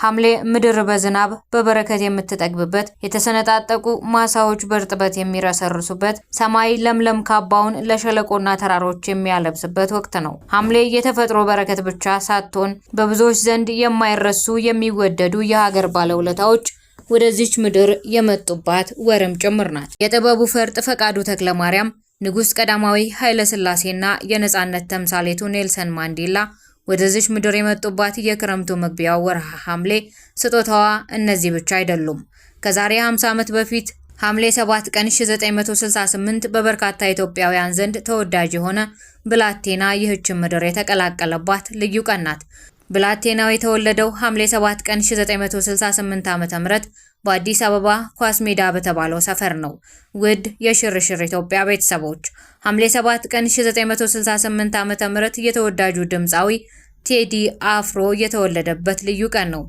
ሐምሌ ምድር በዝናብ በበረከት የምትጠግብበት፣ የተሰነጣጠቁ ማሳዎች በእርጥበት የሚረሰርሱበት፣ ሰማይ ለምለም ካባውን ለሸለቆና ተራሮች የሚያለብስበት ወቅት ነው። ሐምሌ የተፈጥሮ በረከት ብቻ ሳትሆን በብዙዎች ዘንድ የማይረሱ የሚወደዱ የሀገር ባለውለታዎች ወደዚች ምድር የመጡባት ወርም ጭምር ናት። የጥበቡ ፈርጥ ፈቃዱ ተክለማርያም፣ ንጉሥ ቀዳማዊ ኃይለ ሥላሴና የነጻነት ተምሳሌቱ ኔልሰን ማንዴላ ወደዚች ምድር የመጡባት የክረምቱ መግቢያ ወርሃ ሐምሌ ስጦታዋ እነዚህ ብቻ አይደሉም። ከዛሬ 50 ዓመት በፊት ሐምሌ 7 ቀን 1968 በበርካታ ኢትዮጵያውያን ዘንድ ተወዳጅ የሆነ ብላቴና ይህችን ምድር የተቀላቀለባት ልዩ ቀን ናት። ብላቴናው የተወለደው ሐምሌ 7 ቀን 1968 ዓ.ም በአዲስ አበባ ኳስ ሜዳ በተባለው ሰፈር ነው። ውድ የሽርሽር ኢትዮጵያ ቤተሰቦች፣ ሐምሌ 7 ቀን 1968 ዓ.ም የተወዳጁ ድምፃዊ ቴዲ አፍሮ የተወለደበት ልዩ ቀን ነው።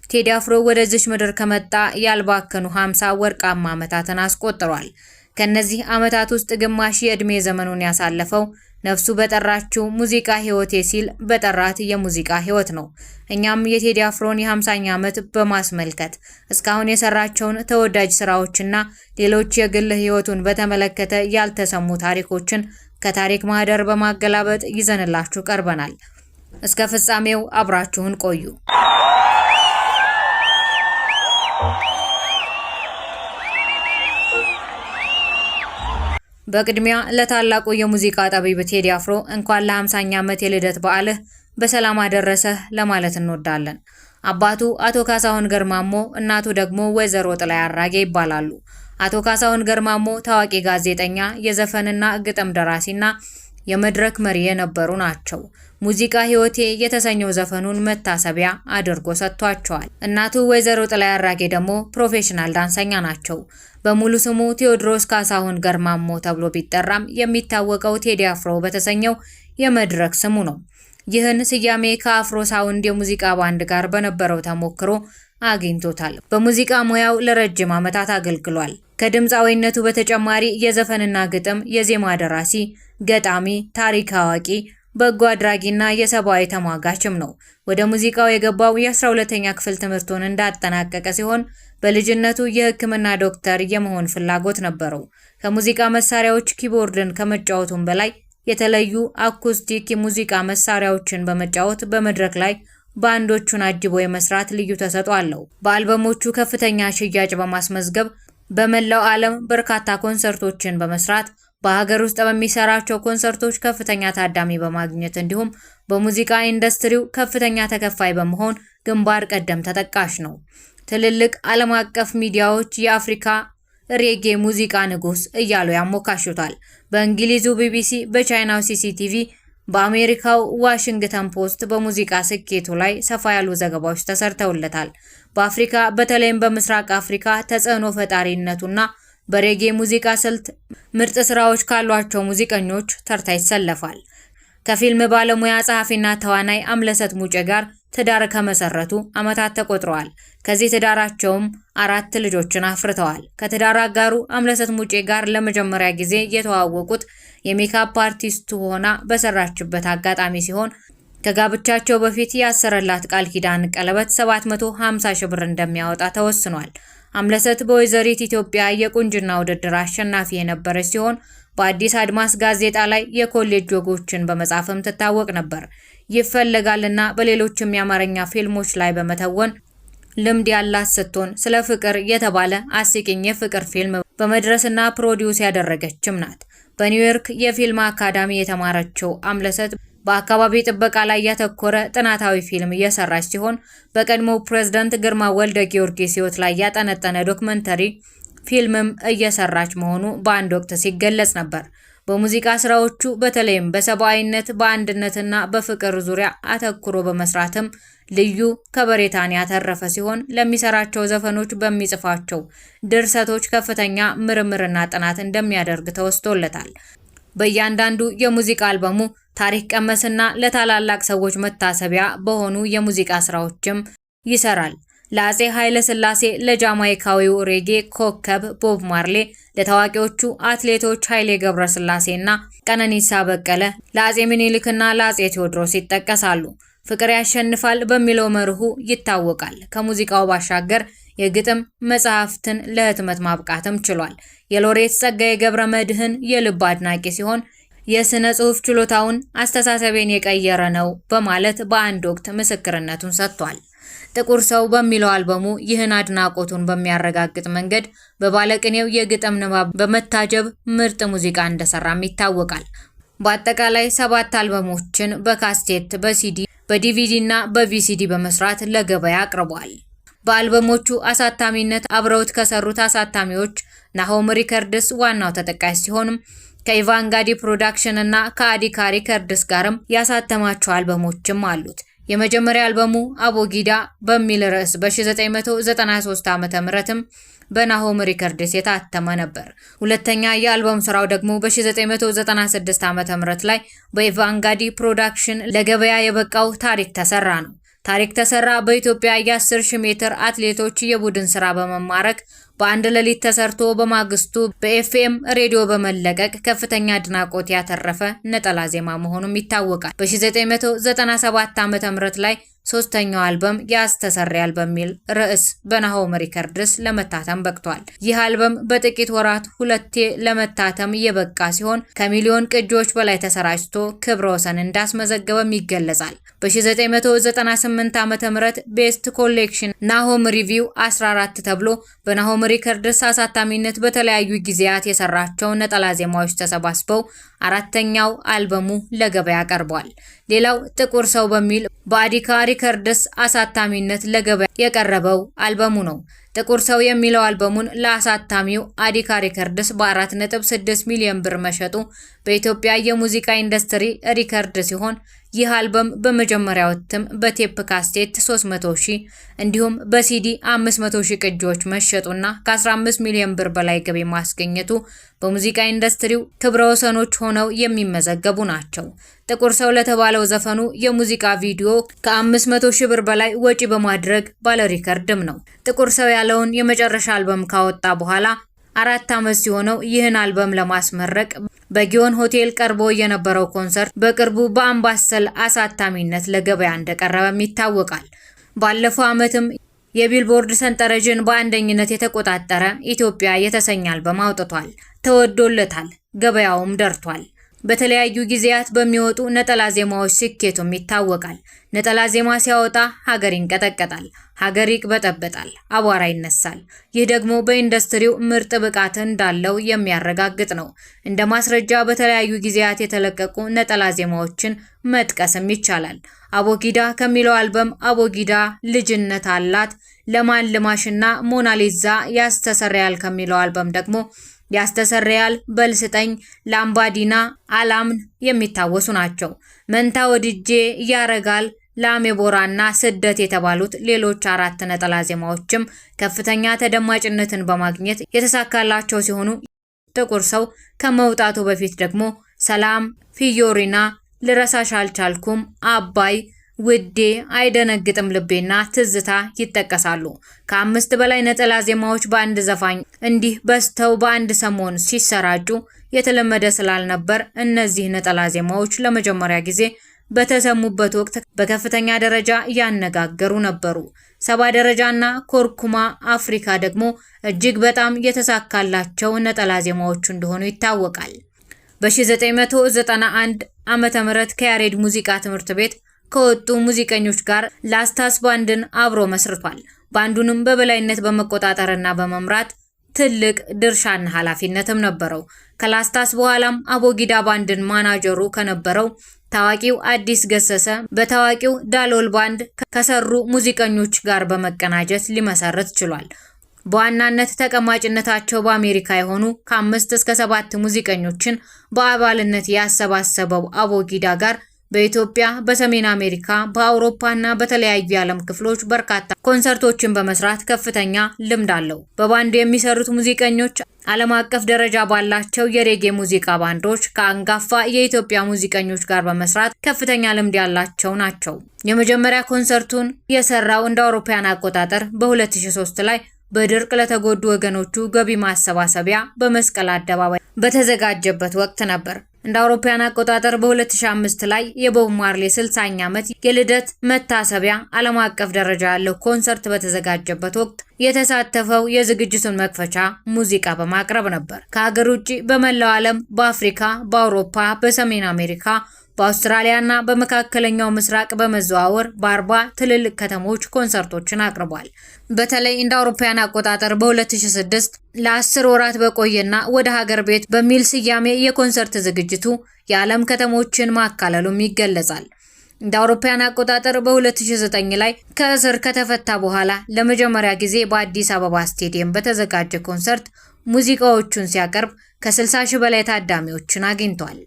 ቴዲ አፍሮ ወደዚች ምድር ከመጣ ያልባከኑ 50 ወርቃማ ዓመታትን አስቆጥሯል። ከነዚህ ዓመታት ውስጥ ግማሽ የዕድሜ ዘመኑን ያሳለፈው ነፍሱ በጠራችው ሙዚቃ ህይወቴ ሲል በጠራት የሙዚቃ ህይወት ነው። እኛም የቴዲ አፍሮን የ50ኛ ዓመት በማስመልከት እስካሁን የሰራቸውን ተወዳጅ ስራዎችና ሌሎች የግል ህይወቱን በተመለከተ ያልተሰሙ ታሪኮችን ከታሪክ ማህደር በማገላበጥ ይዘንላችሁ ቀርበናል። እስከ ፍጻሜው አብራችሁን ቆዩ። በቅድሚያ ለታላቁ የሙዚቃ ጠቢብ ቴዲ አፍሮ እንኳን ለ50ኛ ዓመት የልደት በዓልህ በሰላም አደረሰህ ለማለት እንወዳለን። አባቱ አቶ ካሳሁን ገርማሞ፣ እናቱ ደግሞ ወይዘሮ ጥላይ አራጌ ይባላሉ። አቶ ካሳሁን ገርማሞ ታዋቂ ጋዜጠኛ፣ የዘፈንና ግጥም ደራሲና የመድረክ መሪ የነበሩ ናቸው። ሙዚቃ ህይወቴ የተሰኘው ዘፈኑን መታሰቢያ አድርጎ ሰጥቷቸዋል። እናቱ ወይዘሮ ጥላይ አራጌ ደግሞ ፕሮፌሽናል ዳንሰኛ ናቸው። በሙሉ ስሙ ቴዎድሮስ ካሳሁን ገርማሞ ተብሎ ቢጠራም የሚታወቀው ቴዲ አፍሮ በተሰኘው የመድረክ ስሙ ነው። ይህን ስያሜ ከአፍሮ ሳውንድ የሙዚቃ ባንድ ጋር በነበረው ተሞክሮ አግኝቶታል። በሙዚቃ ሙያው ለረጅም ዓመታት አገልግሏል። ከድምፃዊነቱ በተጨማሪ የዘፈንና ግጥም፣ የዜማ ደራሲ፣ ገጣሚ፣ ታሪክ አዋቂ፣ በጎ አድራጊና የሰብአዊ ተሟጋችም ነው። ወደ ሙዚቃው የገባው የ12ኛ ክፍል ትምህርቱን እንዳጠናቀቀ ሲሆን በልጅነቱ የሕክምና ዶክተር የመሆን ፍላጎት ነበረው። ከሙዚቃ መሳሪያዎች ኪቦርድን ከመጫወቱም በላይ የተለዩ አኩስቲክ የሙዚቃ መሳሪያዎችን በመጫወት በመድረክ ላይ ባንዶቹን አጅቦ የመስራት ልዩ ተሰጥኦ አለው። በአልበሞቹ ከፍተኛ ሽያጭ በማስመዝገብ በመላው ዓለም በርካታ ኮንሰርቶችን በመስራት በሀገር ውስጥ በሚሰራቸው ኮንሰርቶች ከፍተኛ ታዳሚ በማግኘት እንዲሁም በሙዚቃ ኢንዱስትሪው ከፍተኛ ተከፋይ በመሆን ግንባር ቀደም ተጠቃሽ ነው። ትልልቅ ዓለም አቀፍ ሚዲያዎች የአፍሪካ ሬጌ ሙዚቃ ንጉስ እያሉ ያሞካሹታል። በእንግሊዙ ቢቢሲ፣ በቻይናው ሲሲቲቪ፣ በአሜሪካው ዋሽንግተን ፖስት በሙዚቃ ስኬቱ ላይ ሰፋ ያሉ ዘገባዎች ተሰርተውለታል። በአፍሪካ በተለይም በምስራቅ አፍሪካ ተጽዕኖ ፈጣሪነቱና በሬጌ ሙዚቃ ስልት ምርጥ ስራዎች ካሏቸው ሙዚቀኞች ተርታ ይሰለፋል። ከፊልም ባለሙያ ጸሐፊና ተዋናይ አምለሰት ሙጬ ጋር ትዳር ከመሰረቱ ዓመታት ተቆጥረዋል። ከዚህ ትዳራቸውም 4 ልጆችን አፍርተዋል። ከትዳር አጋሩ አምለሰት ሙጬ ጋር ለመጀመሪያ ጊዜ የተዋወቁት የሜካፕ አርቲስቱ ሆና በሰራችበት አጋጣሚ ሲሆን ከጋብቻቸው በፊት ያሰረላት ቃል ኪዳን ቀለበት 750 ሺህ ብር እንደሚያወጣ ተወስኗል። አምለሰት በወይዘሪት ኢትዮጵያ የቁንጅና ውድድር አሸናፊ የነበረች ሲሆን በአዲስ አድማስ ጋዜጣ ላይ የኮሌጅ ወጎችን በመጻፍም ትታወቅ ነበር። ይፈለጋልና በሌሎችም የአማርኛ ፊልሞች ላይ በመተወን ልምድ ያላት ስትሆን ስለ ፍቅር የተባለ አስቂኝ የፍቅር ፊልም በመድረስና ፕሮዲውስ ያደረገችም ናት። በኒውዮርክ የፊልም አካዳሚ የተማረችው አምለሰት በአካባቢ ጥበቃ ላይ ያተኮረ ጥናታዊ ፊልም እየሰራች ሲሆን በቀድሞው ፕሬዝዳንት ግርማ ወልደ ጊዮርጊስ ሕይወት ላይ ያጠነጠነ ዶክመንተሪ ፊልምም እየሰራች መሆኑ በአንድ ወቅት ሲገለጽ ነበር። በሙዚቃ ስራዎቹ በተለይም በሰብአዊነት በአንድነትና በፍቅር ዙሪያ አተኩሮ በመስራትም ልዩ ከበሬታን ያተረፈ ሲሆን ለሚሰራቸው ዘፈኖች በሚጽፋቸው ድርሰቶች ከፍተኛ ምርምርና ጥናት እንደሚያደርግ ተወስቶለታል። በእያንዳንዱ የሙዚቃ አልበሙ ታሪክ ቀመስና ለታላላቅ ሰዎች መታሰቢያ በሆኑ የሙዚቃ ስራዎችም ይሰራል። ለአፄ ኃይለ ሥላሴ፣ ለጃማይካዊው ሬጌ ኮከብ ቦብ ማርሌ፣ ለታዋቂዎቹ አትሌቶች ኃይሌ ገብረስላሴና ቀነኒሳ በቀለ፣ ለአፄ ምኒልክና ለአፄ ቴዎድሮስ ይጠቀሳሉ። ፍቅር ያሸንፋል በሚለው መርሁ ይታወቃል። ከሙዚቃው ባሻገር የግጥም መጽሐፍትን ለህትመት ማብቃትም ችሏል። የሎሬት ጸጋዬ ገብረመድህን የልብ አድናቂ ሲሆን የስነ ጽሑፍ ችሎታውን አስተሳሰቤን የቀየረ ነው በማለት በአንድ ወቅት ምስክርነቱን ሰጥቷል። ጥቁር ሰው በሚለው አልበሙ ይህን አድናቆቱን በሚያረጋግጥ መንገድ በባለቅኔው የግጥም ንባብ በመታጀብ ምርጥ ሙዚቃ እንደሰራም ይታወቃል። በአጠቃላይ 7 አልበሞችን በካሴት፣ በሲዲ፣ በዲቪዲ እና በቪሲዲ በመስራት ለገበያ አቅርቧል። በአልበሞቹ አሳታሚነት አብረውት ከሰሩት አሳታሚዎች ናሆም ሪከርድስ ዋናው ተጠቃሽ ሲሆንም ከኢቫንጋዲ ፕሮዳክሽን እና ከአዲካ ሪከርድስ ጋርም ያሳተማቸው አልበሞችም አሉት። የመጀመሪያ አልበሙ አቦጊዳ በሚል ርዕስ በ1993 ዓ.ም በናሆም ሪከርድስ የታተመ ነበር። ሁለተኛ የአልበም ስራው ደግሞ በ1996 ዓ.ም ላይ በኢቫንጋዲ ፕሮዳክሽን ለገበያ የበቃው ታሪክ ተሰራ ነው። ታሪክ ተሰራ በኢትዮጵያ የ10,000 ሜትር አትሌቶች የቡድን ስራ በመማረክ በአንድ ሌሊት ተሰርቶ በማግስቱ በኤፍኤም ሬዲዮ በመለቀቅ ከፍተኛ አድናቆት ያተረፈ ነጠላ ዜማ መሆኑም ይታወቃል። በ1997 ዓ.ም ላይ ሶስተኛው አልበም ያስተሰርያል በሚል ርዕስ በናሆም ሪከርድስ ለመታተም በቅቷል። ይህ አልበም በጥቂት ወራት ሁለቴ ለመታተም የበቃ ሲሆን ከሚሊዮን ቅጂዎች በላይ ተሰራጭቶ ክብረ ወሰን እንዳስመዘገበም ይገለጻል። በ1998 ዓ.ም ቤስት ኮሌክሽን ናሆም ሪቪው 14 ተብሎ በናሆም ሪከርድስ አሳታሚነት በተለያዩ ጊዜያት የሰራቸው ነጠላ ዜማዎች ተሰባስበው አራተኛው አልበሙ ለገበያ ቀርቧል። ሌላው ጥቁር ሰው በሚል በአዲካ ሪከርድስ አሳታሚነት ለገበያ የቀረበው አልበሙ ነው። ጥቁር ሰው የሚለው አልበሙን ለአሳታሚው አዲካ ሪከርድስ በ4.6 ሚሊዮን ብር መሸጡ በኢትዮጵያ የሙዚቃ ኢንዱስትሪ ሪከርድ ሲሆን ይህ አልበም በመጀመሪያው እትም በቴፕ ካሴት 300,000 እንዲሁም በሲዲ 500,000 ቅጂዎች መሸጡና ከ15 ሚሊዮን ብር በላይ ገቢ ማስገኘቱ በሙዚቃ ኢንዱስትሪው ክብረ ወሰኖች ሆነው የሚመዘገቡ ናቸው። ጥቁር ሰው ለተባለው ዘፈኑ የሙዚቃ ቪዲዮ ከ500,000 ብር በላይ ወጪ በማድረግ ባለ ሪከርድም ነው። ጥቁር ሰው ያለውን የመጨረሻ አልበም ካወጣ በኋላ 4 ዓመት ሲሆነው ይህን አልበም ለማስመረቅ በጊዮን ሆቴል ቀርቦ የነበረው ኮንሰርት በቅርቡ በአምባሰል አሳታሚነት ለገበያ እንደቀረበም ይታወቃል። ባለፈው ዓመትም የቢልቦርድ ሰንጠረዥን በአንደኝነት የተቆጣጠረ ኢትዮጵያ የተሰኘ አልበም አውጥቷል። ተወዶለታል፣ ገበያውም ደርቷል። በተለያዩ ጊዜያት በሚወጡ ነጠላ ዜማዎች ስኬቱም ይታወቃል። ነጠላ ዜማ ሲያወጣ ሀገር ይንቀጠቀጣል፣ ሀገር ይቅበጠበጣል፣ አቧራ ይነሳል። ይህ ደግሞ በኢንዱስትሪው ምርጥ ብቃት እንዳለው የሚያረጋግጥ ነው። እንደ ማስረጃ በተለያዩ ጊዜያት የተለቀቁ ነጠላ ዜማዎችን መጥቀስም ይቻላል። አቦጊዳ ከሚለው አልበም አቦጊዳ፣ ልጅነት አላት፣ ለማን ልማሽና ሞናሊዛ፣ ያስተሰርያል ከሚለው አልበም ደግሞ ያስተሰርያል፣ በልስጠኝ፣ ላምባዲና፣ አላምን የሚታወሱ ናቸው። መንታ ወድጄ፣ ያረጋል፣ ላሜቦራና ስደት የተባሉት ሌሎች 4 ነጠላ ዜማዎችም ከፍተኛ ተደማጭነትን በማግኘት የተሳካላቸው ሲሆኑ ጥቁር ሰው ከመውጣቱ በፊት ደግሞ ሰላም፣ ፊዮሪና፣ ልረሳሽ አልቻልኩም፣ አባይ፣ ውዴ፣ አይደነግጥም ልቤና ትዝታ ይጠቀሳሉ። ከ5 በላይ ነጠላ ዜማዎች በአንድ ዘፋኝ እንዲህ በስተው በአንድ ሰሞን ሲሰራጩ የተለመደ ስላልነበር እነዚህ ነጠላ ዜማዎች ለመጀመሪያ ጊዜ በተሰሙበት ወቅት በከፍተኛ ደረጃ ያነጋገሩ ነበሩ። 70 ደረጃና ኮርኩማ አፍሪካ ደግሞ እጅግ በጣም የተሳካላቸው ነጠላ ዜማዎቹ እንደሆኑ ይታወቃል። በ1991 ዓመተ ምህረት ከያሬድ ሙዚቃ ትምህርት ቤት ከወጡ ሙዚቀኞች ጋር ላስታስ ባንድን አብሮ መስርቷል። ባንዱንም በበላይነት በመቆጣጠርና በመምራት ትልቅ ድርሻና ኃላፊነትም ነበረው። ከላስታስ በኋላም አቦጊዳ ባንድን ማናጀሩ ከነበረው ታዋቂው አዲስ ገሰሰ በታዋቂው ዳሎል ባንድ ከሰሩ ሙዚቀኞች ጋር በመቀናጀት ሊመሰርት ችሏል። በዋናነት ተቀማጭነታቸው በአሜሪካ የሆኑ ከ5 እስከ 7 ሙዚቀኞችን በአባልነት ያሰባሰበው አቦጊዳ ጋር በኢትዮጵያ፣ በሰሜን አሜሪካ፣ በአውሮፓና በተለያዩ የዓለም ክፍሎች በርካታ ኮንሰርቶችን በመስራት ከፍተኛ ልምድ አለው። በባንዱ የሚሰሩት ሙዚቀኞች ዓለም አቀፍ ደረጃ ባላቸው የሬጌ ሙዚቃ ባንዶች ከአንጋፋ የኢትዮጵያ ሙዚቀኞች ጋር በመስራት ከፍተኛ ልምድ ያላቸው ናቸው። የመጀመሪያ ኮንሰርቱን የሰራው እንደ አውሮፓውያን አቆጣጠር በ2003 ላይ በድርቅ ለተጎዱ ወገኖቹ ገቢ ማሰባሰቢያ በመስቀል አደባባይ በተዘጋጀበት ወቅት ነበር። እንደ አውሮፓውያን አቆጣጠር በ2005 ላይ የቦብ ማርሌ 60ኛ ዓመት የልደት መታሰቢያ ዓለም አቀፍ ደረጃ ያለው ኮንሰርት በተዘጋጀበት ወቅት የተሳተፈው የዝግጅቱን መክፈቻ ሙዚቃ በማቅረብ ነበር። ከሀገር ውጭ በመላው ዓለም፣ በአፍሪካ፣ በአውሮፓ፣ በሰሜን አሜሪካ፣ በአውስትራሊያ እና በመካከለኛው ምስራቅ በመዘዋወር በ40 ትልልቅ ከተሞች ኮንሰርቶችን አቅርቧል። በተለይ እንደ አውሮፓውያን አቆጣጠር በ2006 ለ10 ወራት በቆየና ወደ ሀገር ቤት በሚል ስያሜ የኮንሰርት ዝግጅቱ የዓለም ከተሞችን ማካለሉም ይገለጻል። እንደ አውሮፓውያን አቆጣጠር በ2009 ላይ ከእስር ከተፈታ በኋላ ለመጀመሪያ ጊዜ በአዲስ አበባ ስቴዲየም በተዘጋጀ ኮንሰርት ሙዚቃዎቹን ሲያቀርብ ከ60 ሺህ በላይ ታዳሚዎችን አግኝቷል።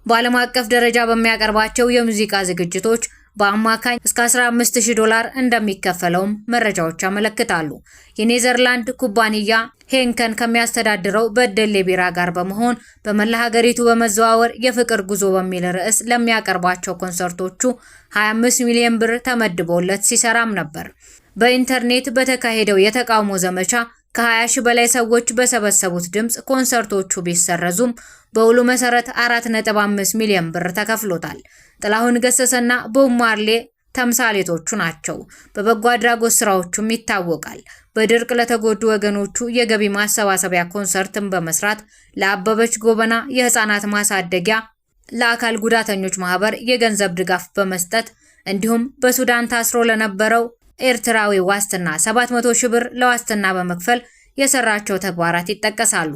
በዓለም አቀፍ ደረጃ በሚያቀርባቸው የሙዚቃ ዝግጅቶች በአማካኝ እስከ $15,000 እንደሚከፈለውም መረጃዎች ያመለክታሉ። የኔዘርላንድ ኩባንያ ሄንከን ከሚያስተዳድረው በደሌ ቢራ ጋር በመሆን በመላ ሀገሪቱ በመዘዋወር የፍቅር ጉዞ በሚል ርዕስ ለሚያቀርባቸው ኮንሰርቶቹ 25 ሚሊዮን ብር ተመድቦለት ሲሰራም ነበር። በኢንተርኔት በተካሄደው የተቃውሞ ዘመቻ ከ20 ሺህ በላይ ሰዎች በሰበሰቡት ድምጽ ኮንሰርቶቹ ቢሰረዙም በውሉ መሰረት 4.5 ሚሊዮን ብር ተከፍሎታል። ጥላሁን ገሰሰና ቦብ ማርሌ ተምሳሌቶቹ ናቸው። በበጎ አድራጎት ስራዎቹም ይታወቃል። በድርቅ ለተጎዱ ወገኖቹ የገቢ ማሰባሰቢያ ኮንሰርትን በመስራት ለአበበች ጎበና የህፃናት ማሳደጊያ ለአካል ጉዳተኞች ማህበር የገንዘብ ድጋፍ በመስጠት እንዲሁም በሱዳን ታስሮ ለነበረው ኤርትራዊ ዋስትና 700 ሺህ ብር ለዋስትና በመክፈል የሰራቸው ተግባራት ይጠቀሳሉ።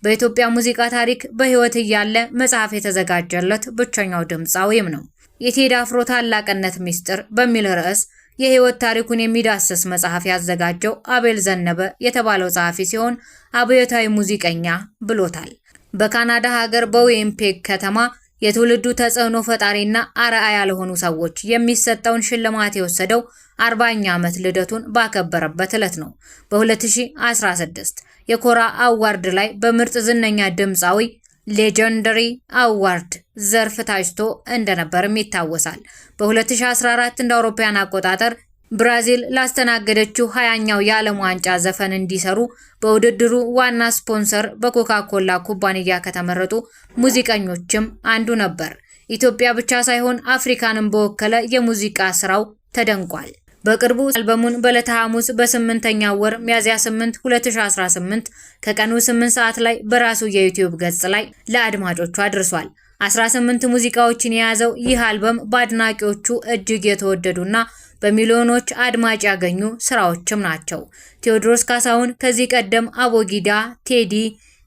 በኢትዮጵያ ሙዚቃ ታሪክ በህይወት እያለ መጽሐፍ የተዘጋጀለት ብቸኛው ድምፃዊም ነው። የቴዲ አፍሮ ታላቅነት ሚስጥር በሚል ርዕስ የህይወት ታሪኩን የሚዳስስ መጽሐፍ ያዘጋጀው አቤል ዘነበ የተባለው ጸሐፊ ሲሆን አብዮታዊ ሙዚቀኛ ብሎታል። በካናዳ ሀገር በዊኒፔግ ከተማ የትውልዱ ተጽዕኖ ፈጣሪና አርአያ ለሆኑ ሰዎች የሚሰጠውን ሽልማት የወሰደው 40ኛ ዓመት ልደቱን ባከበረበት ዕለት ነው። በ2016 የኮራ አዋርድ ላይ በምርጥ ዝነኛ ድምፃዊ ሌጀንደሪ አዋርድ ዘርፍ ታጭቶ እንደነበርም ይታወሳል። በ2014 እንደ አውሮፓውያን አቆጣጠር ብራዚል ላስተናገደችው 20ኛው የዓለም ዋንጫ ዘፈን እንዲሰሩ በውድድሩ ዋና ስፖንሰር በኮካ-ኮላ ኩባንያ ከተመረጡ ሙዚቀኞችም አንዱ ነበር። ኢትዮጵያ ብቻ ሳይሆን አፍሪካንም በወከለ የሙዚቃ ስራው ተደንቋል። በቅርቡ አልበሙን በዕለተ ሐሙስ በ8ኛው ወር ሚያዝያ 8 2018 ከቀኑ 8 ሰዓት ላይ በራሱ የዩቲዩብ ገጽ ላይ ለአድማጮቹ አድርሷል። 18 ሙዚቃዎችን የያዘው ይህ አልበም በአድናቂዎቹ እጅግ የተወደዱና በሚሊዮኖች አድማጭ ያገኙ ስራዎችም ናቸው። ቴዎድሮስ ካሳሁን ከዚህ ቀደም አቦጊዳ፣ ቴዲ፣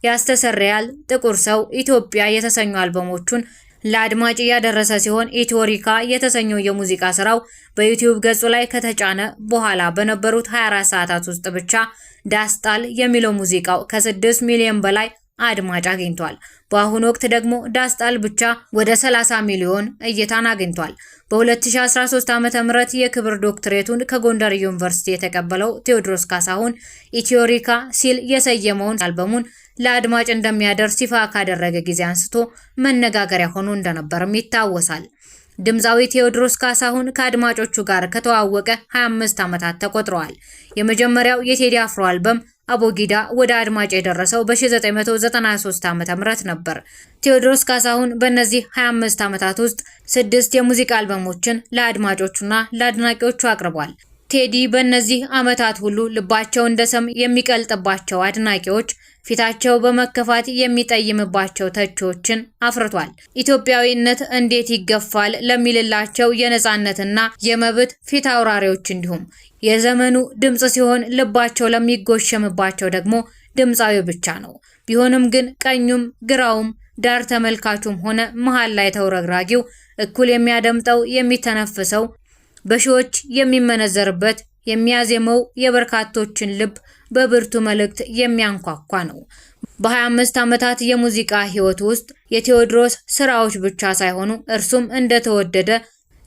ያስተሰርያል፣ ጥቁር ሰው፣ ኢትዮጵያ የተሰኙ አልበሞቹን ለአድማጭ ያደረሰ ሲሆን ኢትዮሪካ የተሰኘው የሙዚቃ ስራው በዩቲዩብ ገጹ ላይ ከተጫነ በኋላ በነበሩት 24 ሰዓታት ውስጥ ብቻ ዳስጣል የሚለው ሙዚቃው ከ6 ሚሊዮን በላይ አድማጭ አግኝቷል። በአሁኑ ወቅት ደግሞ ዳስጣል ብቻ ወደ 30 ሚሊዮን እይታን አግኝቷል። በ2013 ዓ.ም የክብር ዶክትሬቱን ከጎንደር ዩኒቨርሲቲ የተቀበለው ቴዎድሮስ ካሳሁን ኢትዮሪካ ሲል የሰየመውን አልበሙን ለአድማጭ እንደሚያደርስ ይፋ ካደረገ ጊዜ አንስቶ መነጋገሪያ ሆኖ እንደነበርም ይታወሳል። ድምፃዊ ቴዎድሮስ ካሳሁን ከአድማጮቹ ጋር ከተዋወቀ 25 ዓመታት ተቆጥረዋል። የመጀመሪያው የቴዲ አፍሮ አልበም አቦጊዳ ወደ አድማጭ የደረሰው በ1993 ዓ.ም ነበር። ቴዎድሮስ ካሳሁን በእነዚህ 25 ዓመታት ውስጥ 6 የሙዚቃ አልበሞችን ለአድማጮቹና ለአድናቂዎቹ አቅርቧል። ቴዲ በእነዚህ ዓመታት ሁሉ ልባቸው እንደ ሰም የሚቀልጥባቸው አድናቂዎች ፊታቸው በመከፋት የሚጠይምባቸው ተቺዎችን አፍርቷል። ኢትዮጵያዊነት እንዴት ይገፋል ለሚልላቸው የነጻነትና የመብት ፊት አውራሪዎች እንዲሁም የዘመኑ ድምጽ ሲሆን ልባቸው ለሚጎሸምባቸው ደግሞ ድምፃዊ ብቻ ነው። ቢሆንም ግን ቀኙም ግራውም ዳር ተመልካቹም ሆነ መሃል ላይ ተውረግራጊው እኩል የሚያደምጠው የሚተነፍሰው በሺዎች የሚመነዘርበት የሚያዜመው የበርካቶችን ልብ በብርቱ መልእክት የሚያንኳኳ ነው። በ25 ዓመታት የሙዚቃ ህይወት ውስጥ የቴዎድሮስ ስራዎች ብቻ ሳይሆኑ እርሱም እንደተወደደ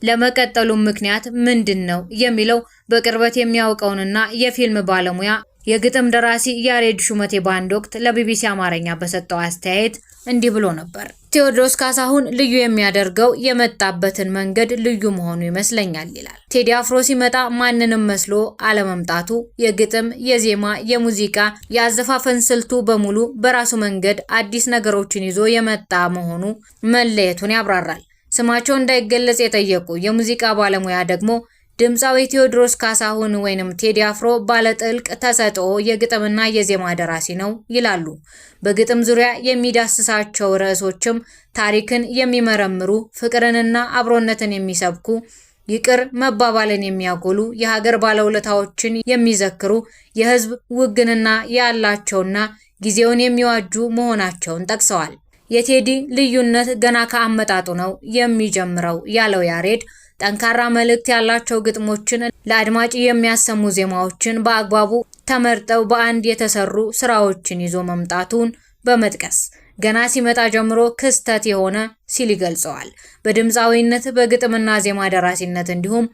ለመቀጠሉ ምክንያት ምንድነው የሚለው በቅርበት የሚያውቀውንና የፊልም ባለሙያ የግጥም ደራሲ ያሬድ ሹመቴ በአንድ ወቅት ለቢቢሲ አማርኛ በሰጠው አስተያየት እንዲህ ብሎ ነበር። ቴዎድሮስ ካሳሁን ልዩ የሚያደርገው የመጣበትን መንገድ ልዩ መሆኑ ይመስለኛል ይላል። ቴዲ አፍሮ ሲመጣ ማንንም መስሎ አለመምጣቱ፣ የግጥም፣ የዜማ፣ የሙዚቃ፣ የአዘፋፈን ስልቱ በሙሉ በራሱ መንገድ አዲስ ነገሮችን ይዞ የመጣ መሆኑ መለየቱን ያብራራል። ስማቸው እንዳይገለጽ የጠየቁ የሙዚቃ ባለሙያ ደግሞ ድምፃዊ ቴዎድሮስ ካሳሁን ወይንም ቴዲ አፍሮ ባለጥልቅ ተሰጥኦ የግጥምና የዜማ ደራሲ ነው ይላሉ። በግጥም ዙሪያ የሚዳስሳቸው ርዕሶችም ታሪክን የሚመረምሩ፣ ፍቅርንና አብሮነትን የሚሰብኩ፣ ይቅር መባባልን የሚያጎሉ፣ የሀገር ባለውለታዎችን የሚዘክሩ፣ የህዝብ ውግንና ያላቸውና ጊዜውን የሚዋጁ መሆናቸውን ጠቅሰዋል። የቴዲ ልዩነት ገና ከአመጣጡ ነው የሚጀምረው ያለው ያሬድ ጠንካራ መልእክት ያላቸው ግጥሞችን ለአድማጭ የሚያሰሙ ዜማዎችን በአግባቡ ተመርጠው በአንድ የተሰሩ ስራዎችን ይዞ መምጣቱን በመጥቀስ ገና ሲመጣ ጀምሮ ክስተት የሆነ ሲል ይገልጸዋል። በድምፃዊነት በግጥምና ዜማ ደራሲነት እንዲሁም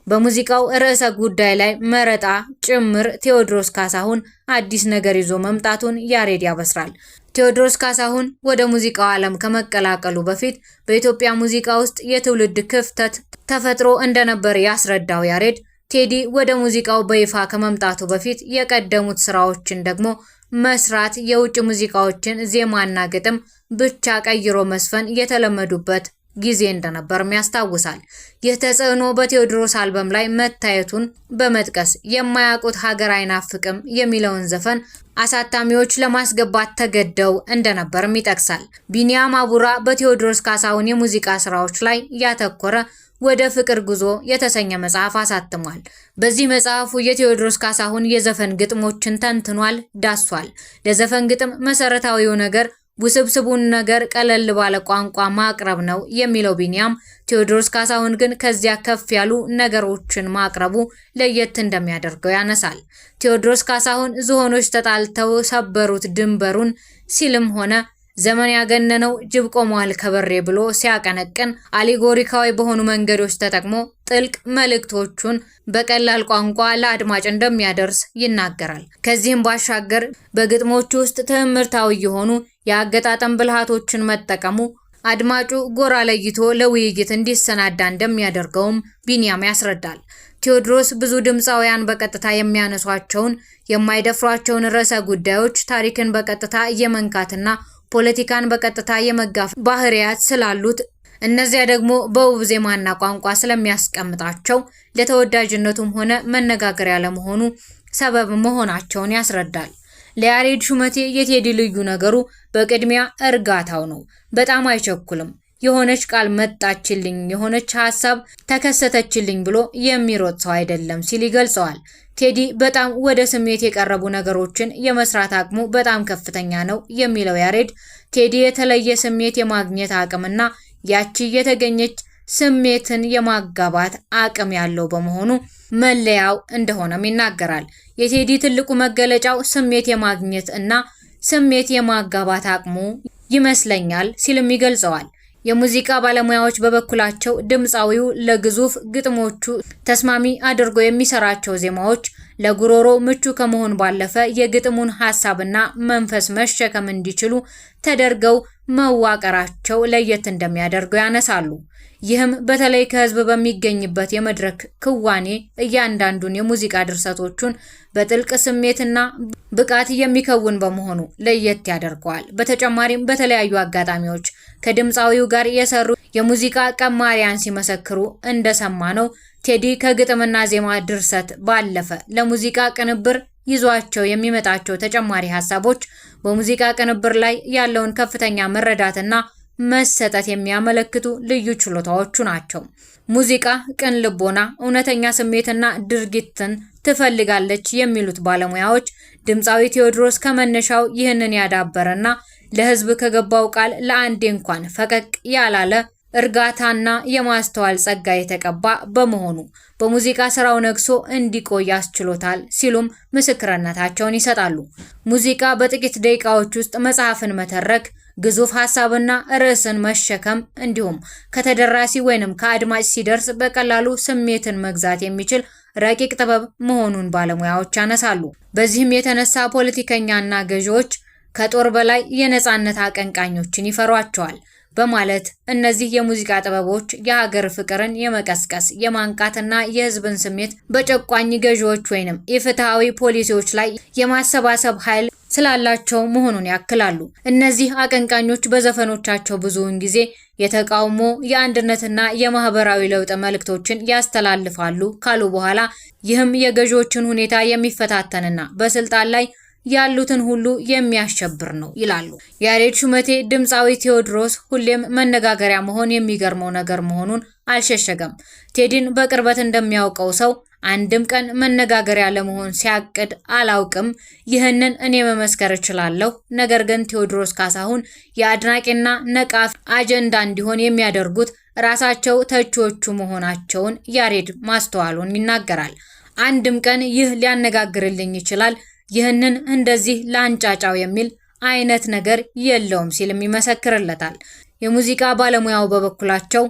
በሙዚቃው ርዕሰ ጉዳይ ላይ መረጣ ጭምር ቴዎድሮስ ካሳሁን አዲስ ነገር ይዞ መምጣቱን ያሬድ ያበስራል። ቴዎድሮስ ካሳሁን ወደ ሙዚቃው ዓለም ከመቀላቀሉ በፊት በኢትዮጵያ ሙዚቃ ውስጥ የትውልድ ክፍተት ተፈጥሮ እንደነበር ያስረዳው ያሬድ ቴዲ ወደ ሙዚቃው በይፋ ከመምጣቱ በፊት የቀደሙት ስራዎችን ደግሞ መስራት፣ የውጭ ሙዚቃዎችን ዜማና ግጥም ብቻ ቀይሮ መስፈን የተለመዱበት ጊዜ እንደነበርም ያስታውሳል። ይህ ተጽዕኖ በቴዎድሮስ አልበም ላይ መታየቱን በመጥቀስ የማያውቁት ሀገር አይናፍቅም የሚለውን ዘፈን አሳታሚዎች ለማስገባት ተገደው እንደነበርም ይጠቅሳል። ቢኒያም አቡራ በቴዎድሮስ ካሳሁን የሙዚቃ ስራዎች ላይ ያተኮረ ወደ ፍቅር ጉዞ የተሰኘ መጽሐፍ አሳትሟል። በዚህ መጽሐፉ የቴዎድሮስ ካሳሁን የዘፈን ግጥሞችን ተንትኗል፣ ዳሷል። ለዘፈን ግጥም መሰረታዊው ነገር ውስብስቡን ነገር ቀለል ባለ ቋንቋ ማቅረብ ነው የሚለው ቢኒያም፣ ቴዎድሮስ ካሳሁን ግን ከዚያ ከፍ ያሉ ነገሮችን ማቅረቡ ለየት እንደሚያደርገው ያነሳል። ቴዎድሮስ ካሳሁን ዝሆኖች ተጣልተው ሰበሩት ድንበሩን ሲልም ሆነ ዘመን ያገነነው ጅብ ቆሟል ከበሬ ብሎ ሲያቀነቅን አሊጎሪካዊ በሆኑ መንገዶች ተጠቅሞ ጥልቅ መልእክቶቹን በቀላል ቋንቋ ለአድማጭ እንደሚያደርስ ይናገራል። ከዚህም ባሻገር በግጥሞቹ ውስጥ ትምህርታዊ የሆኑ የአገጣጠም ብልሃቶችን መጠቀሙ አድማጩ ጎራ ለይቶ ለውይይት እንዲሰናዳ እንደሚያደርገውም ቢኒያም ያስረዳል። ቴዎድሮስ ብዙ ድምፃውያን በቀጥታ የሚያነሷቸውን የማይደፍሯቸውን ርዕሰ ጉዳዮች ታሪክን በቀጥታ የመንካትና ፖለቲካን በቀጥታ የመጋፍ ባህሪያት ስላሉት እነዚያ ደግሞ በውብ ዜማና ቋንቋ ስለሚያስቀምጣቸው ለተወዳጅነቱም ሆነ መነጋገሪያ ለመሆኑ ሰበብ መሆናቸውን ያስረዳል። ለያሬድ ሹመቴ የቴዲ ልዩ ነገሩ በቅድሚያ እርጋታው ነው። በጣም አይቸኩልም። የሆነች ቃል መጣችልኝ፣ የሆነች ሐሳብ ተከሰተችልኝ ብሎ የሚሮጥ ሰው አይደለም ሲል ይገልጸዋል። ቴዲ በጣም ወደ ስሜት የቀረቡ ነገሮችን የመስራት አቅሙ በጣም ከፍተኛ ነው የሚለው ያሬድ ቴዲ የተለየ ስሜት የማግኘት አቅምና ያቺ የተገኘች ስሜትን የማጋባት አቅም ያለው በመሆኑ መለያው እንደሆነም ይናገራል። የቴዲ ትልቁ መገለጫው ስሜት የማግኘት እና ስሜት የማጋባት አቅሙ ይመስለኛል ሲልም ይገልጸዋል። የሙዚቃ ባለሙያዎች በበኩላቸው ድምፃዊው ለግዙፍ ግጥሞቹ ተስማሚ አድርጎ የሚሰራቸው ዜማዎች ለጉሮሮ ምቹ ከመሆን ባለፈ የግጥሙን ሐሳብና መንፈስ መሸከም እንዲችሉ ተደርገው መዋቀራቸው ለየት እንደሚያደርገው ያነሳሉ። ይህም በተለይ ከህዝብ በሚገኝበት የመድረክ ክዋኔ እያንዳንዱን የሙዚቃ ድርሰቶቹን በጥልቅ ስሜትና ብቃት የሚከውን በመሆኑ ለየት ያደርገዋል። በተጨማሪም በተለያዩ አጋጣሚዎች ከድምፃዊው ጋር የሰሩ የሙዚቃ ቀማሪያን ሲመሰክሩ እንደሰማነው ቴዲ ከግጥምና ዜማ ድርሰት ባለፈ ለሙዚቃ ቅንብር ይዟቸው የሚመጣቸው ተጨማሪ ሐሳቦች በሙዚቃ ቅንብር ላይ ያለውን ከፍተኛ መረዳትና መሰጠት የሚያመለክቱ ልዩ ችሎታዎቹ ናቸው። ሙዚቃ ቅን ልቦና፣ እውነተኛ ስሜትና ድርጊትን ትፈልጋለች የሚሉት ባለሙያዎች ድምፃዊ ቴዎድሮስ ከመነሻው ይህንን ያዳበረና ለህዝብ ከገባው ቃል ለአንዴ እንኳን ፈቀቅ ያላለ እርጋታና የማስተዋል ጸጋ የተቀባ በመሆኑ በሙዚቃ ስራው ነግሶ እንዲቆይ ያስችሎታል ሲሉም ምስክርነታቸውን ይሰጣሉ። ሙዚቃ በጥቂት ደቂቃዎች ውስጥ መጽሐፍን መተረክ፣ ግዙፍ ሐሳብና ርዕስን መሸከም እንዲሁም ከተደራሲ ወይንም ከአድማጭ ሲደርስ በቀላሉ ስሜትን መግዛት የሚችል ረቂቅ ጥበብ መሆኑን ባለሙያዎች ያነሳሉ። በዚህም የተነሳ ፖለቲከኛና ገዢዎች ከጦር በላይ የነጻነት አቀንቃኞችን ይፈሯቸዋል በማለት እነዚህ የሙዚቃ ጥበቦች የሀገር ፍቅርን የመቀስቀስ የማንቃትና የህዝብን ስሜት በጨቋኝ ገዢዎች ወይንም የፍትሃዊ ፖሊሲዎች ላይ የማሰባሰብ ኃይል ስላላቸው መሆኑን ያክላሉ። እነዚህ አቀንቃኞች በዘፈኖቻቸው ብዙውን ጊዜ የተቃውሞ፣ የአንድነትና የማህበራዊ ለውጥ መልእክቶችን ያስተላልፋሉ ካሉ በኋላ ይህም የገዢዎችን ሁኔታ የሚፈታተንና በስልጣን ላይ ያሉትን ሁሉ የሚያሸብር ነው ይላሉ። ያሬድ ሹመቴ ድምፃዊ ቴዎድሮስ ሁሌም መነጋገሪያ መሆን የሚገርመው ነገር መሆኑን አልሸሸገም። ቴዲን በቅርበት እንደሚያውቀው ሰው አንድም ቀን መነጋገሪያ ለመሆን ሲያቅድ አላውቅም። ይህንን እኔ መመስከር እችላለሁ። ነገር ግን ቴዎድሮስ ካሳሁን የአድናቂና ነቃፊ አጀንዳ እንዲሆን የሚያደርጉት ራሳቸው ተቺዎቹ መሆናቸውን ያሬድ ማስተዋሉን ይናገራል። አንድም ቀን ይህ ሊያነጋግርልኝ ይችላል፣ ይህንን እንደዚህ ላንጫጫው የሚል አይነት ነገር የለውም ሲልም ይመሰክርለታል። የሙዚቃ ባለሙያው በበኩላቸው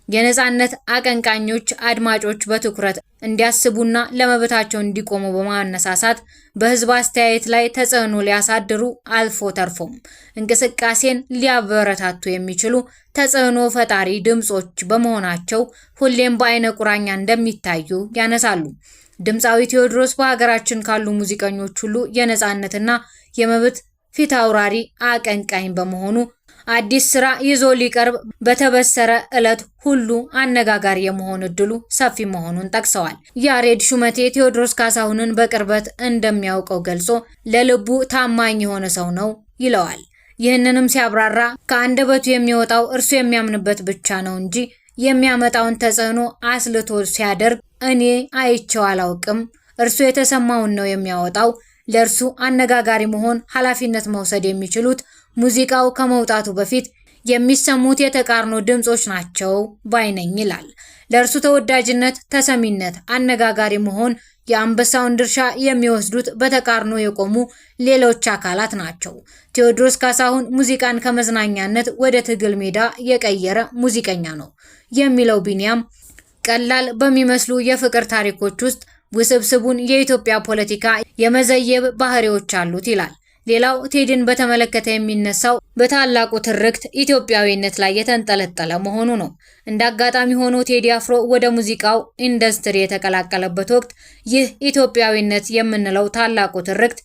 የነጻነት አቀንቃኞች አድማጮች በትኩረት እንዲያስቡና ለመብታቸው እንዲቆሙ በማነሳሳት በህዝብ አስተያየት ላይ ተጽዕኖ ሊያሳድሩ አልፎ ተርፎም እንቅስቃሴን ሊያበረታቱ የሚችሉ ተጽዕኖ ፈጣሪ ድምጾች በመሆናቸው ሁሌም በአይነ ቁራኛ እንደሚታዩ ያነሳሉ። ድምፃዊ ቴዎድሮስ በሀገራችን ካሉ ሙዚቀኞች ሁሉ የነጻነትና የመብት ፊት አውራሪ አቀንቃኝ በመሆኑ አዲስ ስራ ይዞ ሊቀርብ በተበሰረ ዕለት ሁሉ አነጋጋሪ የመሆን እድሉ ሰፊ መሆኑን ጠቅሰዋል። ያሬድ ሹመቴ ቴዎድሮስ ካሳሁንን በቅርበት እንደሚያውቀው ገልጾ ለልቡ ታማኝ የሆነ ሰው ነው ይለዋል። ይህንንም ሲያብራራ ከአንደበቱ የሚወጣው እርሱ የሚያምንበት ብቻ ነው እንጂ የሚያመጣውን ተጽዕኖ አስልቶ ሲያደርግ እኔ አይቼው አላውቅም። እርሱ የተሰማውን ነው የሚያወጣው። ለእርሱ አነጋጋሪ መሆን ኃላፊነት መውሰድ የሚችሉት ሙዚቃው ከመውጣቱ በፊት የሚሰሙት የተቃርኖ ድምጾች ናቸው ባይነኝ ይላል። ለእርሱ ተወዳጅነት፣ ተሰሚነት፣ አነጋጋሪ መሆን የአንበሳውን ድርሻ የሚወስዱት በተቃርኖ የቆሙ ሌሎች አካላት ናቸው። ቴዎድሮስ ካሳሁን ሙዚቃን ከመዝናኛነት ወደ ትግል ሜዳ የቀየረ ሙዚቀኛ ነው የሚለው ቢኒያም ቀላል በሚመስሉ የፍቅር ታሪኮች ውስጥ ውስብስቡን የኢትዮጵያ ፖለቲካ የመዘየብ ባህሪዎች አሉት ይላል። ሌላው ቴዲን በተመለከተ የሚነሳው በታላቁ ትርክት ኢትዮጵያዊነት ላይ የተንጠለጠለ መሆኑ ነው። እንደ አጋጣሚ ሆኖ ቴዲ አፍሮ ወደ ሙዚቃው ኢንዱስትሪ የተቀላቀለበት ወቅት ይህ ኢትዮጵያዊነት የምንለው ታላቁ ትርክት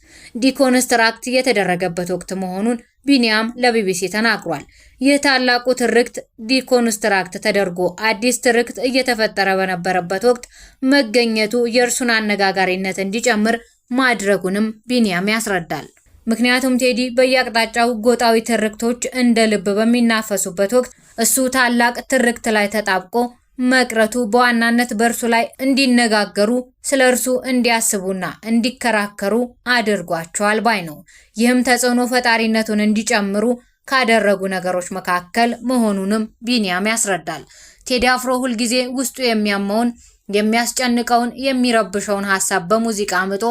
ዲኮንስትራክት የተደረገበት ወቅት መሆኑን ቢኒያም ለቢቢሲ ተናግሯል። ይህ ታላቁ ትርክት ዲኮንስትራክት ተደርጎ አዲስ ትርክት እየተፈጠረ በነበረበት ወቅት መገኘቱ የእርሱን አነጋጋሪነት እንዲጨምር ማድረጉንም ቢኒያም ያስረዳል። ምክንያቱም ቴዲ በየአቅጣጫው ጎጣዊ ትርክቶች እንደ ልብ በሚናፈሱበት ወቅት እሱ ታላቅ ትርክት ላይ ተጣብቆ መቅረቱ በዋናነት በእርሱ ላይ እንዲነጋገሩ፣ ስለ እርሱ እንዲያስቡና እንዲከራከሩ አድርጓቸዋል ባይ ነው። ይህም ተጽዕኖ ፈጣሪነቱን እንዲጨምሩ ካደረጉ ነገሮች መካከል መሆኑንም ቢኒያም ያስረዳል። ቴዲ አፍሮ ሁልጊዜ ውስጡ የሚያመውን፣ የሚያስጨንቀውን፣ የሚረብሸውን ሀሳብ በሙዚቃ አምጦ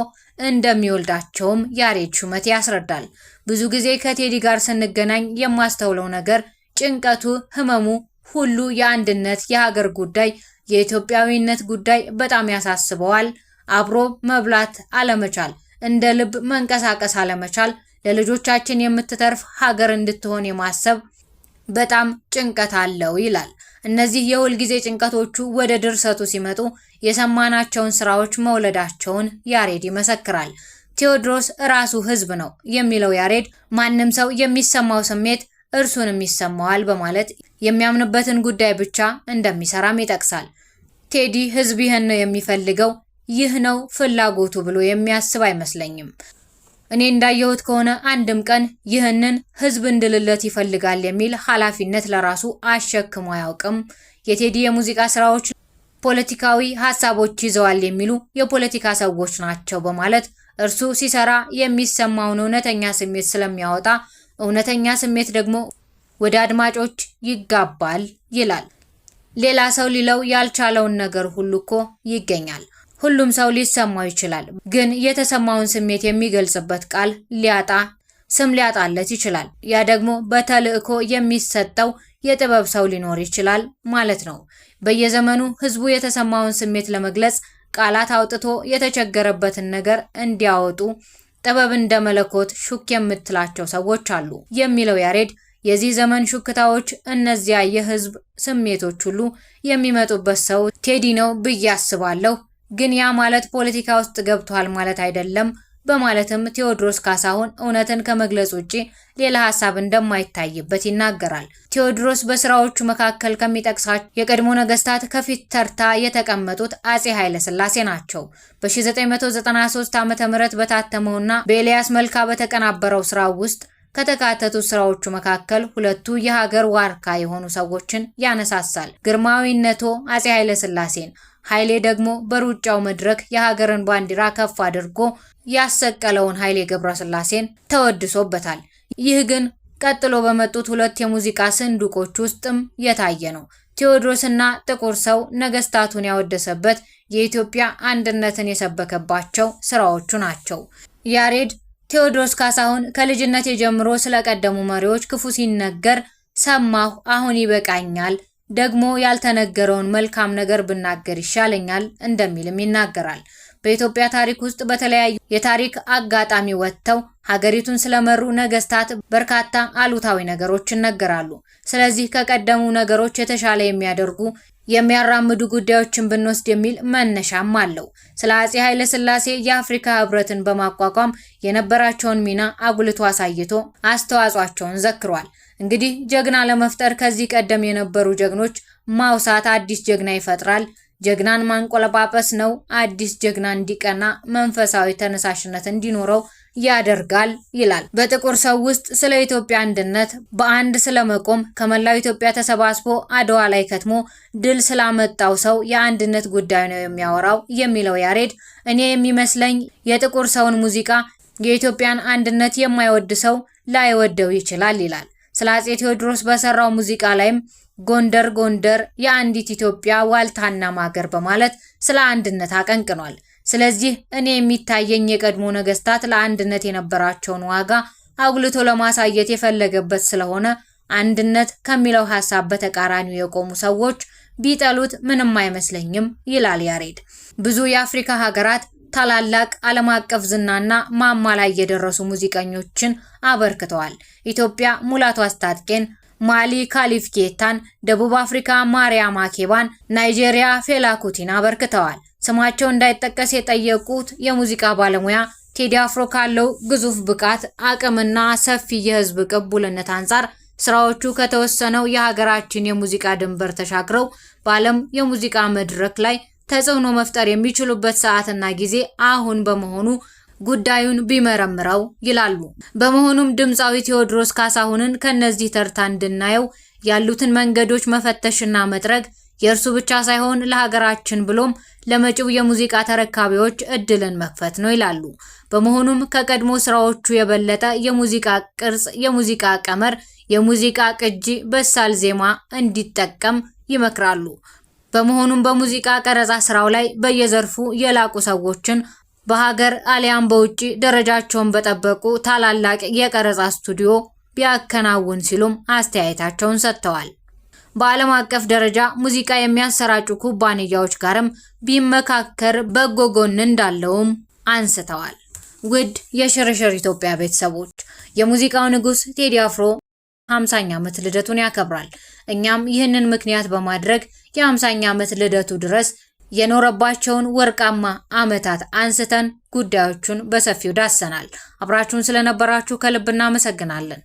እንደሚወልዳቸውም ያሬድ ሹመቴ ያስረዳል። ብዙ ጊዜ ከቴዲ ጋር ስንገናኝ የማስተውለው ነገር ጭንቀቱ፣ ህመሙ ሁሉ የአንድነት፣ የሀገር ጉዳይ፣ የኢትዮጵያዊነት ጉዳይ በጣም ያሳስበዋል። አብሮ መብላት አለመቻል፣ እንደ ልብ መንቀሳቀስ አለመቻል፣ ለልጆቻችን የምትተርፍ ሀገር እንድትሆን የማሰብ በጣም ጭንቀት አለው ይላል። እነዚህ የሁል ጊዜ ጭንቀቶቹ ወደ ድርሰቱ ሲመጡ የሰማናቸውን ስራዎች መውለዳቸውን ያሬድ ይመሰክራል። ቴዎድሮስ ራሱ ህዝብ ነው የሚለው ያሬድ ማንም ሰው የሚሰማው ስሜት እርሱንም ይሰማዋል በማለት የሚያምንበትን ጉዳይ ብቻ እንደሚሰራም ይጠቅሳል። ቴዲ ህዝብ ይህን ነው የሚፈልገው፣ ይህ ነው ፍላጎቱ ብሎ የሚያስብ አይመስለኝም። እኔ እንዳየሁት ከሆነ አንድም ቀን ይህንን ህዝብ እንድልለት ይፈልጋል የሚል ኃላፊነት ለራሱ አሸክሞ አያውቅም። የቴዲ የሙዚቃ ስራዎች ፖለቲካዊ ሀሳቦች ይዘዋል የሚሉ የፖለቲካ ሰዎች ናቸው በማለት እርሱ ሲሰራ የሚሰማውን እውነተኛ ስሜት ስለሚያወጣ እውነተኛ ስሜት ደግሞ ወደ አድማጮች ይጋባል ይላል። ሌላ ሰው ሊለው ያልቻለውን ነገር ሁሉ እኮ ይገኛል። ሁሉም ሰው ሊሰማው ይችላል፣ ግን የተሰማውን ስሜት የሚገልጽበት ቃል ሊያጣ፣ ስም ሊያጣለት ይችላል። ያ ደግሞ በተልእኮ የሚሰጠው የጥበብ ሰው ሊኖር ይችላል ማለት ነው። በየዘመኑ ህዝቡ የተሰማውን ስሜት ለመግለጽ ቃላት አውጥቶ የተቸገረበትን ነገር እንዲያወጡ ጥበብ እንደ መለኮት ሹክ የምትላቸው ሰዎች አሉ የሚለው ያሬድ የዚህ ዘመን ሹክታዎች እነዚያ የህዝብ ስሜቶች ሁሉ የሚመጡበት ሰው ቴዲ ነው ብዬ አስባለሁ። ግን ያ ማለት ፖለቲካ ውስጥ ገብቷል ማለት አይደለም በማለትም ቴዎድሮስ ካሳሁን እውነትን ከመግለጽ ውጪ ሌላ ሐሳብ እንደማይታይበት ይናገራል። ቴዎድሮስ በስራዎቹ መካከል ከሚጠቅሳቸው የቀድሞ ነገስታት ከፊት ተርታ የተቀመጡት አጼ ኃይለ ሥላሴ ናቸው። በ1993 ዓ.ም በታተመውና በኤልያስ መልካ በተቀናበረው ስራው ውስጥ ከተካተቱ ስራዎቹ መካከል ሁለቱ የሀገር ዋርካ የሆኑ ሰዎችን ያነሳሳል። ግርማዊነቶ አጼ ኃይለ ሥላሴን፣ ኃይሌ ደግሞ በሩጫው መድረክ የሀገርን ባንዲራ ከፍ አድርጎ ያሰቀለውን ኃይሌ ገብረስላሴን ተወድሶበታል። ይህ ግን ቀጥሎ በመጡት ሁለት የሙዚቃ ስንዱቆች ውስጥም የታየ ነው። ቴዎድሮስና ጥቁር ሰው ነገስታቱን ያወደሰበት የኢትዮጵያ አንድነትን የሰበከባቸው ስራዎቹ ናቸው። ያሬድ ቴዎድሮስ ካሳሁን ከልጅነቴ ጀምሮ ስለቀደሙ መሪዎች ክፉ ሲነገር ሰማሁ፣ አሁን ይበቃኛል፣ ደግሞ ያልተነገረውን መልካም ነገር ብናገር ይሻለኛል እንደሚልም ይናገራል። በኢትዮጵያ ታሪክ ውስጥ በተለያዩ የታሪክ አጋጣሚ ወጥተው ሀገሪቱን ስለመሩ ነገስታት በርካታ አሉታዊ ነገሮች ይነገራሉ። ስለዚህ ከቀደሙ ነገሮች የተሻለ የሚያደርጉ የሚያራምዱ ጉዳዮችን ብንወስድ የሚል መነሻም አለው። ስለ አጼ ኃይለ ሥላሴ የአፍሪካ ህብረትን በማቋቋም የነበራቸውን ሚና አጉልቶ አሳይቶ አስተዋጽኦአቸውን ዘክሯል። እንግዲህ ጀግና ለመፍጠር ከዚህ ቀደም የነበሩ ጀግኖች ማውሳት አዲስ ጀግና ይፈጥራል። ጀግናን ማንቆለጳጰስ ነው አዲስ ጀግና እንዲቀና መንፈሳዊ ተነሳሽነት እንዲኖረው ያደርጋል ይላል። በጥቁር ሰው ውስጥ ስለ ኢትዮጵያ አንድነት በአንድ ስለመቆም ከመላው ኢትዮጵያ ተሰባስቦ አድዋ ላይ ከትሞ ድል ስላመጣው ሰው የአንድነት ጉዳይ ነው የሚያወራው የሚለው ያሬድ እኔ የሚመስለኝ የጥቁር ሰውን ሙዚቃ የኢትዮጵያን አንድነት የማይወድ ሰው ላይወደው ይችላል ይላል። ስለ አጼ ቴዎድሮስ በሰራው ሙዚቃ ላይም ጎንደር ጎንደር የአንዲት ኢትዮጵያ ዋልታና ማገር በማለት ስለ አንድነት አቀንቅኗል። ስለዚህ እኔ የሚታየኝ የቀድሞ ነገስታት ለአንድነት የነበራቸውን ዋጋ አጉልቶ ለማሳየት የፈለገበት ስለሆነ አንድነት ከሚለው ሐሳብ በተቃራኒው የቆሙ ሰዎች ቢጠሉት ምንም አይመስለኝም ይላል ያሬድ። ብዙ የአፍሪካ ሀገራት ታላላቅ ዓለም አቀፍ ዝናና ማማ ላይ የደረሱ ሙዚቀኞችን አበርክተዋል። ኢትዮጵያ ሙላቱ አስታጥቄን፣ ማሊ ካሊፍ ኬታን፣ ደቡብ አፍሪካ ማሪያም ማኬባን፣ ናይጄሪያ ፌላ ኩቲን አበርክተዋል። ስማቸው እንዳይጠቀስ የጠየቁት የሙዚቃ ባለሙያ ቴዲ አፍሮ ካለው ግዙፍ ብቃት አቅምና ሰፊ የህዝብ ቅቡልነት አንጻር ስራዎቹ ከተወሰነው የሀገራችን የሙዚቃ ድንበር ተሻግረው በዓለም የሙዚቃ መድረክ ላይ ተጽዕኖ መፍጠር የሚችሉበት ሰዓትና ጊዜ አሁን በመሆኑ ጉዳዩን ቢመረምረው ይላሉ። በመሆኑም ድምፃዊ ቴዎድሮስ ካሳሁንን ከነዚህ ተርታ እንድናየው ያሉትን መንገዶች መፈተሽና መጥረግ የእርሱ ብቻ ሳይሆን ለሀገራችን ብሎም ለመጪው የሙዚቃ ተረካቢዎች እድልን መክፈት ነው ይላሉ። በመሆኑም ከቀድሞ ስራዎቹ የበለጠ የሙዚቃ ቅርጽ፣ የሙዚቃ ቀመር፣ የሙዚቃ ቅጂ፣ በሳል ዜማ እንዲጠቀም ይመክራሉ። በመሆኑም በሙዚቃ ቀረጻ ስራው ላይ በየዘርፉ የላቁ ሰዎችን በሀገር አሊያም በውጪ ደረጃቸውን በጠበቁ ታላላቅ የቀረጻ ስቱዲዮ ቢያከናውን ሲሉም አስተያየታቸውን ሰጥተዋል። በዓለም አቀፍ ደረጃ ሙዚቃ የሚያሰራጩ ኩባንያዎች ጋርም ቢመካከር በጎ ጎን እንዳለውም አንስተዋል። ውድ የሽርሽር ኢትዮጵያ ቤተሰቦች የሙዚቃው ንጉስ ቴዲ አፍሮ 50ኛ ዓመት ልደቱን ያከብራል። እኛም ይህንን ምክንያት በማድረግ የ50ኛ ዓመት ልደቱ ድረስ የኖረባቸውን ወርቃማ ዓመታት አንስተን ጉዳዮቹን በሰፊው ዳሰናል። አብራችሁን ስለነበራችሁ ከልብ እናመሰግናለን።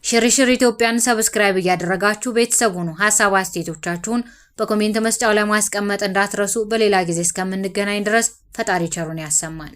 ሽርሽር ኢትዮጵያን ሰብስክራይብ እያደረጋችሁ ቤተሰብ ሁኑ። ሐሳብ አስተያየቶቻችሁን በኮሜንት መስጫው ላይ ማስቀመጥ እንዳትረሱ። በሌላ ጊዜ እስከምንገናኝ ድረስ ፈጣሪ ቸሩን ያሰማን።